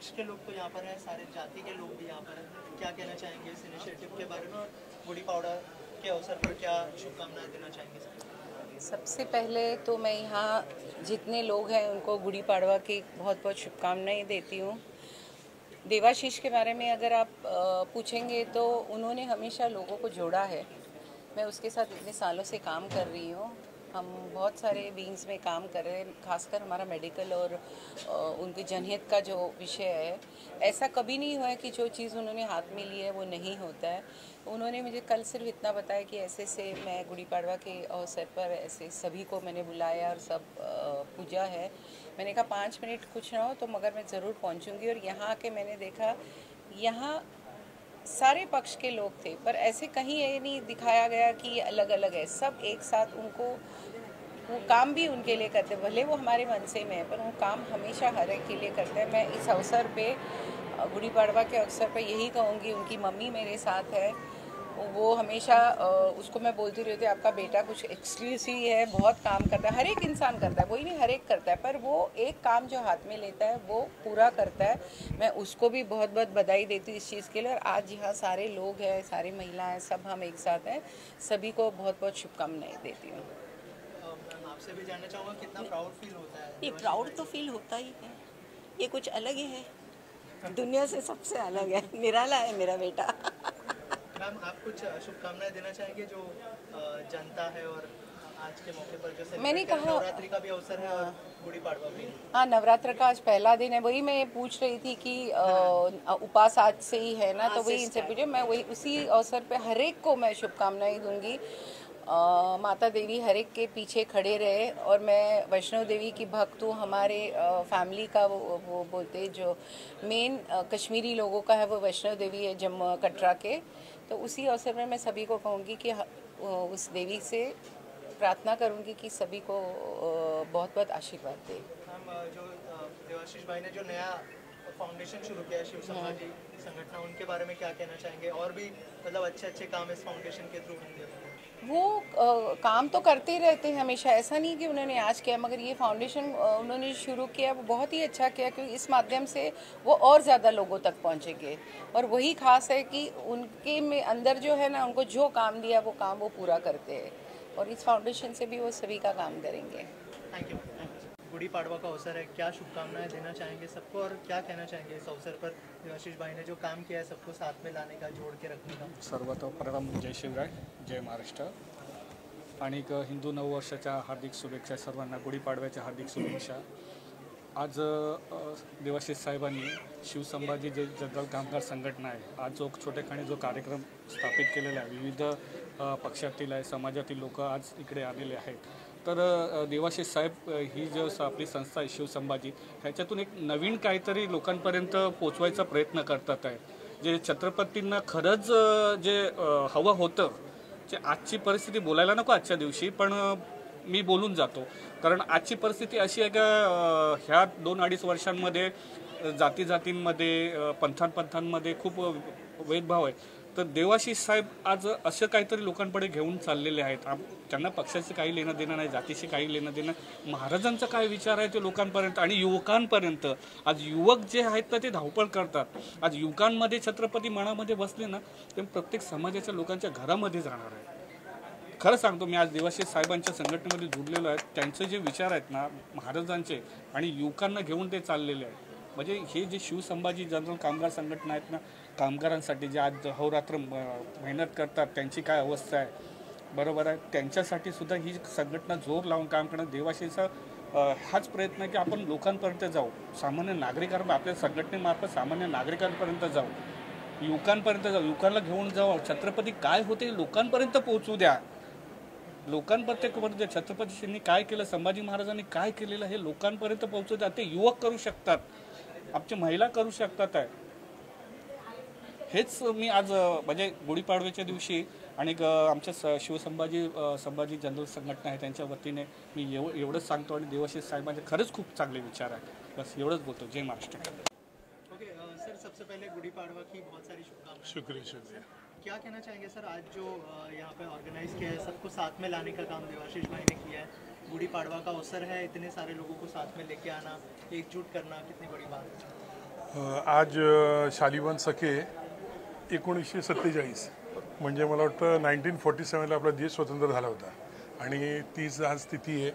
पक्ष के लोग तो यहाँ पर हैं, सारे जाति के लोग भी यहाँ पर हैं, क्या कहना चाहेंगे इस इनिशिएटिव के बारे में और गुड़ी पाड़वा के अवसर पर क्या शुभकामनाएं देना चाहेंगे सर? सबसे पहले तो मैं यहाँ जितने लोग हैं उनको गुड़ी पाड़वा की बहुत बहुत शुभकामनाएं देती हूँ। देवाशीष के बारे में अगर आप पूछेंगे तो उन्होंने हमेशा लोगों को जोड़ा है। मैं उसके साथ इतने सालों से काम कर रही हूँ। हम बहुत सारे विंग्स में काम कर रहे हैं, खासकर हमारा मेडिकल और उनके जनहित का जो विषय है, ऐसा कभी नहीं हुआ है कि जो चीज़ उन्होंने हाथ में ली है वो नहीं होता है। उन्होंने मुझे कल सिर्फ इतना बताया कि ऐसे से मैं गुड़ी पाड़वा के अवसर पर ऐसे सभी को मैंने बुलाया और सब पूजा है। मैंने कहा 5 मिनट कुछ ना हो तो मगर मैं ज़रूर पहुंचूंगी। और यहाँ आके मैंने देखा यहाँ सारे पक्ष के लोग थे, पर ऐसे कहीं ये नहीं दिखाया गया कि ये अलग अलग है। सब एक साथ उनको वो काम भी उनके लिए करते, भले वो हमारे मनसे में है पर वो काम हमेशा हर एक के लिए करते हैं। मैं इस अवसर पे गुड़ी पाड़वा के अवसर पे यही कहूँगी, उनकी मम्मी मेरे साथ है, वो हमेशा उसको मैं बोलती रहती हूँ आपका बेटा कुछ एक्सक्लूसिव है, बहुत काम करता है। हर एक इंसान करता है, वही नहीं हर एक करता है, पर वो एक काम जो हाथ में लेता है वो पूरा करता है। मैं उसको भी बहुत बहुत बधाई देती हूँ इस चीज़ के लिए। और आज यहाँ सारे लोग हैं, सारी महिलाएं, सब हम एक साथ हैं, सभी को बहुत बहुत शुभकामनाएं देती हूँ। आपसे भी जानना चाहूँगा कितना प्राउड फील होता है? ये प्राउड तो फील होता ही है, ये कुछ अलग ही है, दुनिया से सबसे अलग है, निराला है मेरा बेटा। मैम, आप कुछ शुभकामनाएं देना चाहेंगे जो जनता है और आज के मौके पर जैसे मैंने कहा नवरात्रि का भी अवसर है और गुड़ी पाड़वा भी? हाँ, नवरात्र का आज पहला दिन है। वही मैं पूछ रही थी कि उपास आज से ही है ना, तो वही इनसे पूछे। मैं वही उसी अवसर पे हर एक को मैं शुभकामनाएं दूंगी। माता देवी हर एक के पीछे खड़े रहे। और मैं वैष्णो देवी की भक्त हूँ। हमारे फैमिली का वो बोलते जो मेन कश्मीरी लोगों का है वो वैष्णो देवी है, जम्मू कटरा के। तो उसी अवसर में मैं सभी को कहूँगी कि उस देवी से प्रार्थना करूँगी कि सभी को बहुत बहुत आशीर्वाद दे। हम जो देवाशीष भाई ने जो नया फाउंडेशन शुरू किया है शिव संभाजी संगठन, उनके बारे में क्या कहना चाहेंगे? और भी मतलब अच्छे अच्छे काम इस फाउंडेशन के थ्रू होंगे? वो काम तो करते ही रहते हैं हमेशा, ऐसा नहीं कि उन्होंने आज किया, मगर ये फाउंडेशन उन्होंने शुरू किया वो बहुत ही अच्छा किया, क्योंकि इस माध्यम से वो और ज़्यादा लोगों तक पहुंचेंगे। और वही खास है कि उनके में अंदर जो है ना, उनको जो काम दिया वो काम वो पूरा करते हैं, और इस फाउंडेशन से भी वो सभी का काम करेंगे। Thank you. गुड़ी पाड़वा का अवसर है, क्या शुभकामनाएं देना चाहेंगे सबको और क्या कहना चाहेंगे इस अवसर पर देवाशीष भाई ने जो काम किया है सबको साथ में लाने का, जोड़ के रखने का? सर्वप्रथम जय शिवराय, जय महाराष्ट्र आणि हिंदू नववर्षाच्या हार्दिक शुभेच्छा, सर्वांना गुढीपाडव्याच्या हार्दिक शुभेच्छा। आज देवाशीष साहेबांनी शिवसंभाजी जे जनरल कामगार संघटना आहे, आज जो छोटेखानी जो कार्यक्रम स्थापित केलेला आहे, विविध पक्षातील आहे, समाजातील लोक आज इकडे आलेले आहेत। तर देवाशीष साहेब ही जो आपली संस्था आहे शिवसंभाजी, ह्याच्यातून एक नवीन काहीतरी लोकांपर्यंत पोचवायचा प्रयत्न करतात आहे, जे छत्रपतींना खरंच जे हवं होतं, जे आजची परिस्थिती बोलायला नको आजच्या दिवशी, पण मी बोलून जातो, कारण आजची परिस्थिती अशी आहे का ह्या 2-2.5 वर्षांमध्ये जातींमध्ये पंथांमध्ये खूप भेदभाव आहे। तर देवाशीष साहेब आज असं काहीतरी लोकांकडे घेऊन चाललेले आहेत। त्यांना पक्षाचं काही लेणं देणं नाही, जातीशी काही लेणं देणं, महाराजांचा काय विचार आहे ते लोकांपर्यंत आणि युवकांपर्यंत। आज युवक जे आहेत ना ते धावपळ करतात। आज युवकांमध्ये छत्रपती मनामध्ये बसले ना, ते प्रत्येक समाजाच्या लोकांच्या घरामध्ये जाणार आहे। खरं सांगतो, मी आज देवाशीष साहेबांच्या संघटनेमध्ये जुडलेलो आहे। त्यांचे जे विचार आहेत ना महाराजांचे आणि युवकांना घेऊन ते चाललेले आहेत। म्हणजे हे जे शिवसंभाजी जनरल कामगार संघटना आहेत ना, कामगारांसाठी जे आज अहोरात्र मेहनत करतात, त्यांची काय अवस्था आहे, बरोबर आहे, त्यांच्यासाठी सुद्धा ही संघटना जोर लावून काम करणं। देवाशीचा हाच प्रयत्न आहे की आपण लोकांपर्यंत जाऊ, सामान्य नागरिकांना, आपल्या संघटनेमार्फत सामान्य नागरिकांपर्यंत जाऊ, युवकांपर्यंत जाऊ, युवकांना घेऊन जाऊ। छत्रपती काय होते लोकांपर्यंत पोहोचू द्या, लोकांपर्यंत छत्रपतींनी काय केलं, संभाजी महाराजांनी काय केलेलं हे लोकांपर्यंत पोहोचू द्या। ते युवक करू शकतात, आमच्या महिला करू शकतात आहे। हेच मी आज म्हणजे गुढीपाडव्याच्या दिवशी आणि आमच्या संभाजी जनरल संघटना आहे त्यांच्या वतीने मी एवढंच सांगतो। आणि देवाशीष साहेबांचे खरंच खूप चांगले विचार आहेत, बस एवढंच बोलतो। जय महाराष्ट्र। ओके सर, सबसे पहले गुड़ी पाड़वा की बहुत सारी शुभकामनाएं। शुक्रिया। क्या कहना चाहेंगे सर, आज जो यहाँ पे ऑर्गेनाइज किया है, सबको साथ में लाने का काम देवाशीष भाई ने किया है, गुड़ी पाड़वा का अवसर है, इतने सारे लोगों को साथ में लेके आना, एकजुट करना, कितनी बड़ी बात है? आज शालिवान सखे 1947 म्हणजे मला वाटतं 1947ला आपला देश स्वतंत्र झाला होता आणि तीच आज तिथी आहे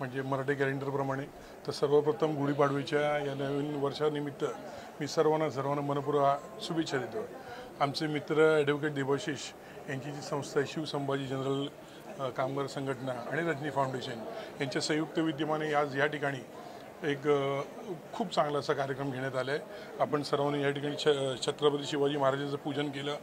म्हणजे मराठी कॅलेंडरप्रमाणे. तर सर्वप्रथम गुढीपाडव्याच्या या नवीन वर्षानिमित्त मी सर्वांना मनपूर्वक शुभेच्छा देतो. आमचे मित्र ॲडव्होकेट देवाशिष यांची जी संस्था आहे शिवसंभाजी जनरल कामगार संघटना आणि रजनी फाउंडेशन यांच्या संयुक्त विद्यमाने आज या ठिकाणी एक खूप चांगला असा कार्यक्रम घेण्यात आला आहे. आपण सर्वांनी या ठिकाणी छत्रपती शिवाजी महाराजांचं पूजन केलं,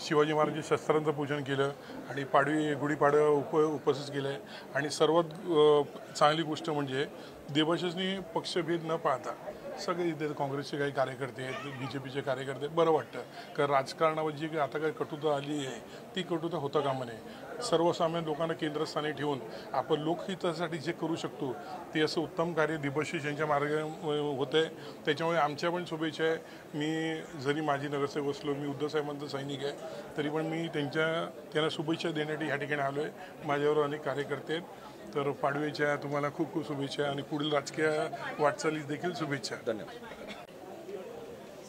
शिवाजी महाराज शस्त्रांचं पूजन केलं आणि गुढीपाडवा उपस्थित केलं आहे. आणि सर्वात चांगली गोष्ट म्हणजे देवाशिषनी पक्षभेद न पाहता सगळे इथे काँग्रेसचे काही कार्यकर्ते आहेत, BJPचे कार्यकर्ते, बरं वाटतं. कारण राजकारणावर जी आता काही कटुता आली आहे ती कटुता होता कामा नये. सर्वसामान्य लोकांना केंद्रस्थानी ठेवून आपण लोकहितासाठी जे करू शकतो ते असं उत्तम कार्य देवाशिष यांच्या मार्गाने होतं आहे. त्याच्यामुळे आमच्या पण शुभेच्छा आहे. मी जरी माजी नगरसेवक असलो, मी उद्धव साहेबांचा सैनिक आहे, तरी पण मी त्यांना शुभेच्छा देण्यासाठी या ठिकाणी आलो आहे. माझ्यावर अनेक कार्यकर्ते आहेत. तर पाडव्याच्या तुम्हाला खूप खूप शुभेच्छा आणि पुढील राजकीय वाटचालीस देखील शुभेच्छा. धन्यवाद.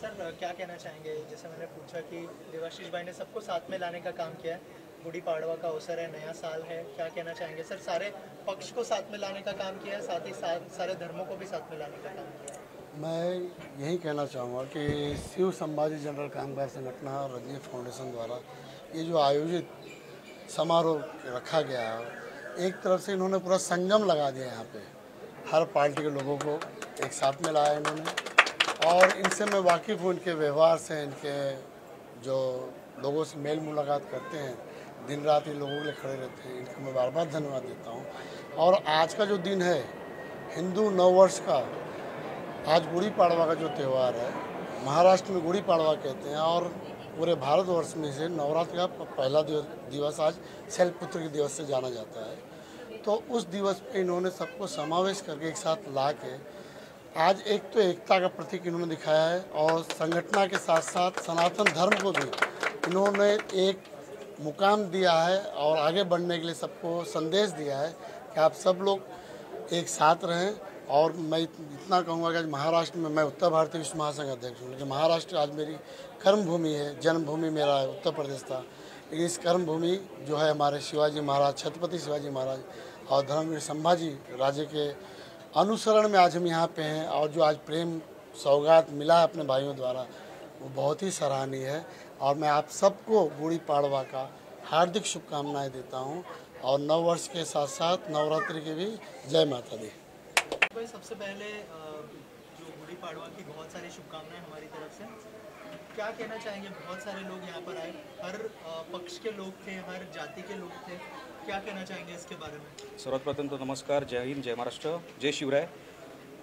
सर क्या कहना चाहेंगे, जैसे मैंने पूछा कि देवाशीष भाई ने सबको साथ में लाने का काम किया है, गुड़ी पाड़वा का अवसर है, नया साल है, क्या कहना चाहेंगे सर? सारे पक्ष को साथ में लाने का काम किया है, साथ ही सारे धर्मों को भी साथ में लाने का काम किया है. मैं यही कहना चाहूँगा कि शिव संभाजी जनरल कामगार संगठन और रजनी फाउंडेशन द्वारा ये जो आयोजित समारोह रखा गया है, एक तरफ से इन्होंने पूरा संगम लगा दिया यहाँ पे, हर पार्टी के लोगों को एक साथ में लाया इन्होंने. और इनसे मैं वाकिफ़ हूँ, इनके व्यवहार से, इनके जो लोगों से मेल मुलाकात करते हैं, दिन रात इन लोगों के लिए खड़े रहते हैं, इनको मैं बार बार धन्यवाद देता हूँ. और आज का जो दिन है हिंदू नववर्ष का, आज गुड़ी पाड़वा का जो त्यौहार है, महाराष्ट्र में गुड़ी पाड़वा कहते हैं और पूरे भारतवर्ष में से नवरात्र का पहला दिवस आज शैलपुत्र के दिवस से जाना जाता है. तो उस दिवस पे इन्होंने सबको समावेश करके एक साथ ला के आज एक तो एकता का प्रतीक इन्होंने दिखाया है और संगठन के साथ साथ सनातन धर्म को भी इन्होंने एक मुकाम दिया है और आगे बढ़ने के लिए सबको संदेश दिया है कि आप सब लोग एक साथ रहें. और मैं इतना कहूँगा कि आज महाराष्ट्र में, मैं उत्तर भारतीय विश्व महासंघ अध्यक्ष हूँ, लेकिन महाराष्ट्र आज मेरी कर्मभूमि है, जन्मभूमि मेरा उत्तर प्रदेश था. लेकिन इस कर्मभूमि जो है हमारे शिवाजी महाराज, छत्रपति शिवाजी महाराज और धर्मवीर संभाजी राजे के अनुसरण में आज हम यहाँ पे हैं. और जो आज प्रेम सौगात मिला है अपने भाइयों द्वारा, वो बहुत ही सराहनीय है. और मैं आप सबको गुड़ी पाड़वा का हार्दिक शुभकामनाएँ देता हूँ और नव वर्ष के साथ साथ नवरात्रि की भी जय माता दी. भाई सबसे पहले जो गुड़ी पाड़वा की बहुत सारी शुभकामनाएं हमारी तरफ से. क्या कहना चाहेंगे, बहुत सारे लोग यहाँ पर आए, हर पक्ष के लोग थे, हर जाति के लोग थे, क्या कहना चाहेंगे इसके बारे में? सर्वात प्रथम तो नमस्कार, जय हिंद, जय महाराष्ट्र, जय शिवराय.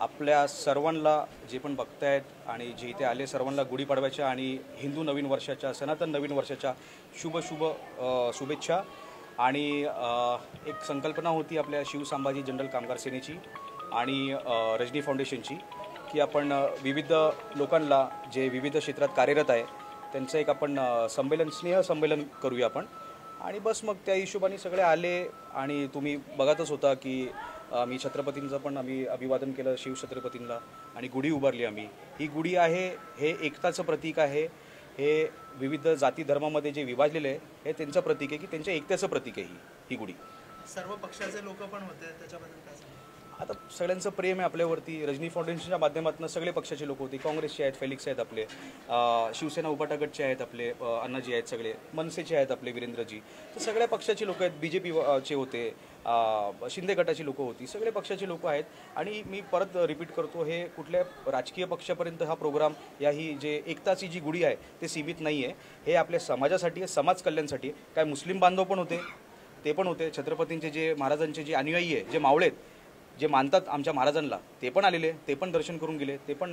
आपल्या सर्वांना जे पण बघतायत आणि जे इथे आले सर्वांना गुढीपाडव्याच्या आणि हिंदू नवीन वर्षाच्या, सनातन नवीन वर्षाच्या शुभ शुभेच्छा. आणि एक संकल्पना होती आपल्या शिव संभाजी जनरल कामगार सेनेची आणि रजनी फाउंडेशनची की आपण विविध लोकांना जे विविध क्षेत्रात कार्यरत आहे त्यांचं एक आपण स्नेह संमेलन करूया आपण. आणि बस मग त्या हिशोबाने सगळे आले आणि तुम्ही बघतच होता की मी छत्रपतींचं पण आम्ही अभिवादन केलं, शिवछत्रपतींना, आणि गुढी उभारली आम्ही. ही गुढी आहे, हे एकताचं प्रतीक आहे, हे विविध जाती धर्मामध्ये जे विभाजलेले आहे हे त्यांचं प्रतीक आहे की त्यांच्या एकतेचं प्रतीक आहे ही गुढी. सर्व पक्षाचे लोक पण होते, त्याच्याबद्दल काय सांगा? आता सगळ्यांचं प्रेम आहे आपल्यावरती. रजनी फाउंडेशनच्या माध्यमातून सगळे पक्षाचे लोक होते, काँग्रेसचे आहेत, फेलिक्स आहेत आपले, शिवसेना उभाटा गटचे आहेत आपले अण्णाजी आहेत, सगळे मनसेचे आहेत आपले वीरेंद्रजी. तर सगळ्या पक्षाची लोक आहेत, BJPचे होते, शिंदे गटाची लोक होती, सगळे पक्षाचे लोक आहेत. आणि मी परत रिपीट करतो, हे कुठल्या राजकीय पक्षापर्यंत हा प्रोग्राम, या ही जे एकताची जी गुढी आहे ते सीमित नाही आहे. हे आपल्या समाजासाठी आहे, समाज कल्याणासाठी. काय मुस्लिम बांधव पण होते, ते पण होते, छत्रपतींचे जे महाराजांचे जे अनुयायी आहे, जे मावळेत, जे मानतात आमच्या महाराजांना, ते पण आलेले, ते पण दर्शन करून गेले, ते पण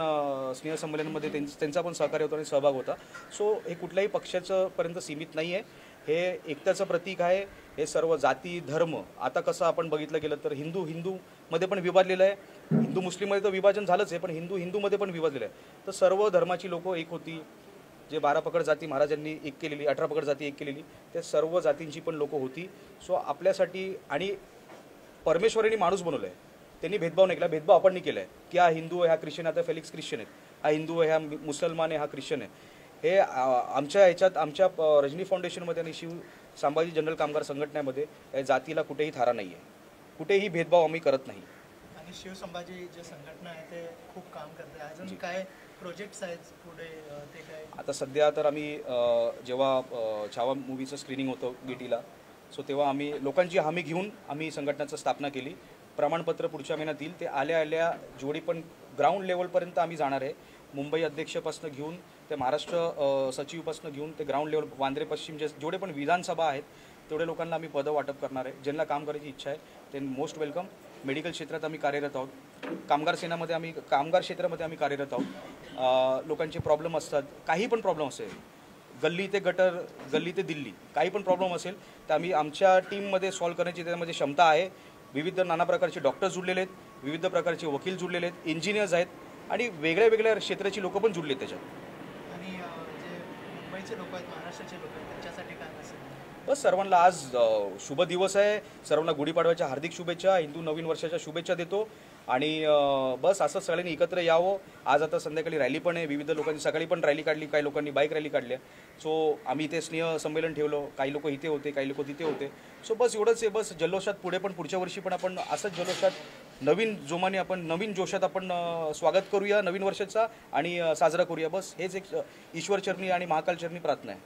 स्नेहसंमेलनामध्ये त्यांचा पण सहकार्य होता आणि सहभाग होता. सो हे कुठल्याही पक्षाचं पर्यंत सीमित नाही आहे, हे एकताचं प्रतीक आहे. हे सर्व जाती धर्म, आता कसं आपण बघितलं गेलं तर हिंदूमध्ये पण विभागलेलं आहे, हिंदू मुस्लिममध्ये तर विभाजन झालंच आहे, पण हिंदूमध्ये पण विभागलेलं आहे. तर सर्व धर्माची लोकं एक होती. जे 12 पकड जाती महाराजांनी एक केलेली, 18 पकड जाती एक केलेली, ते सर्व जातींची पण लोकं होती. सो आपल्यासाठी, आणि परमेश्वरांनी माणूस बनवलं आहे, त्यांनी भेदभाव नाही केला, भेदभाव आपण नाही केला आहे की हा हिंदू आहे, हा ख्रिश्चन, आता फेलिक्स ख्रिश्चन आहेत. हा हिंदू आहे, हा मुसलमान आहे, हा ख्रिश्चन आहे. हे आमच्या ह्याच्यात आमच्या रजनी फाउंडेशनमध्ये आणि शिव संभाजी जनरल कामगार संघटनेमध्ये या जातीला कुठेही थारा नाही आहे. कुठेही भेदभाव आम्ही करत नाही. आणि शिव संभाजी जे संघटना आहे ते खूप काम करते. अजून काय प्रोजेक्ट्स आहेत पुढे ते काय? आता सध्या तर आम्ही जेव्हा छावा मूवीचं स्क्रीनिंग होतं गेटीला, सो तेव्हा आम्ही लोकांची हमी घेऊन आम्ही संघटनेची स्थापना केली. प्रमाणपत्र पुढच्या महिन्यात येईल. ते आल्या आल्या जेवढी पण ग्राउंड लेवलपर्यंत आम्ही जाणार आहे. मुंबई अध्यक्षपासून घेऊन ते महाराष्ट्र सचिवपासून घेऊन ते ग्राउंड लेवल वांद्रे पश्चिम जेवढे पण विधानसभा आहेत तेवढे लोकांना आम्ही पदं वाटप करणार आहे. ज्यांना काम करायची इच्छा आहे ते मोस्ट वेलकम. मेडिकल क्षेत्रात आम्ही कार्यरत आहोत. कामगार क्षेत्रामध्ये आम्ही कार्यरत आहोत. लोकांचे प्रॉब्लेम असतात, काही पण प्रॉब्लेम असेल, गल्ली ते गटर, गल्ली ते दिल्ली, काही पण प्रॉब्लेम असेल तर आम्ही आमच्या टीममध्ये सॉल्व्ह करण्याची त्यामध्ये क्षमता आहे. विविध नाना प्रकारचे डॉक्टर जुडलेले आहेत, विविध प्रकारचे वकील जुडलेले आहेत, इंजिनियर्स आहेत आणि वेगळ्या वेगळ्या क्षेत्राची लोकं पण जुडले त्याच्यात. आणि जे मुंबईचे लोक आहेत, महाराष्ट्राचे लोक आहेत, त्यांच्यासाठी काय असेल? बस सर्वांना आज शुभ दिवस आहे. सर्वांना गुढीपाडव्याच्या हार्दिक शुभेच्छा, हिंदू नवीन वर्षाच्या शुभेच्छा देतो. आणि बस असं सगळ्यांनी एकत्र यावं. आज आता संध्याकाळी रॅली पण आहे. विविध लोकांनी सकाळी पण रॅली काढली, काही लोकांनी बाईक रॅली काढल्या. सो आम्ही इथे स्नेह संमेलन ठेवलं. काही लोक इथे होते, काही लोक तिथे होते. सो बस एवढंच आहे. बस जल्लोषात पुढे पण पुढच्या वर्षी पण आपण असंच जल्लोषात नवीन जोमाने आपण नवीन जोशात आपण स्वागत करूया नवीन वर्षाचा आणि साजरा करूया. बस हेच एक ईश्वरचरणी आणि महाकालचरणी प्रार्थना आहे.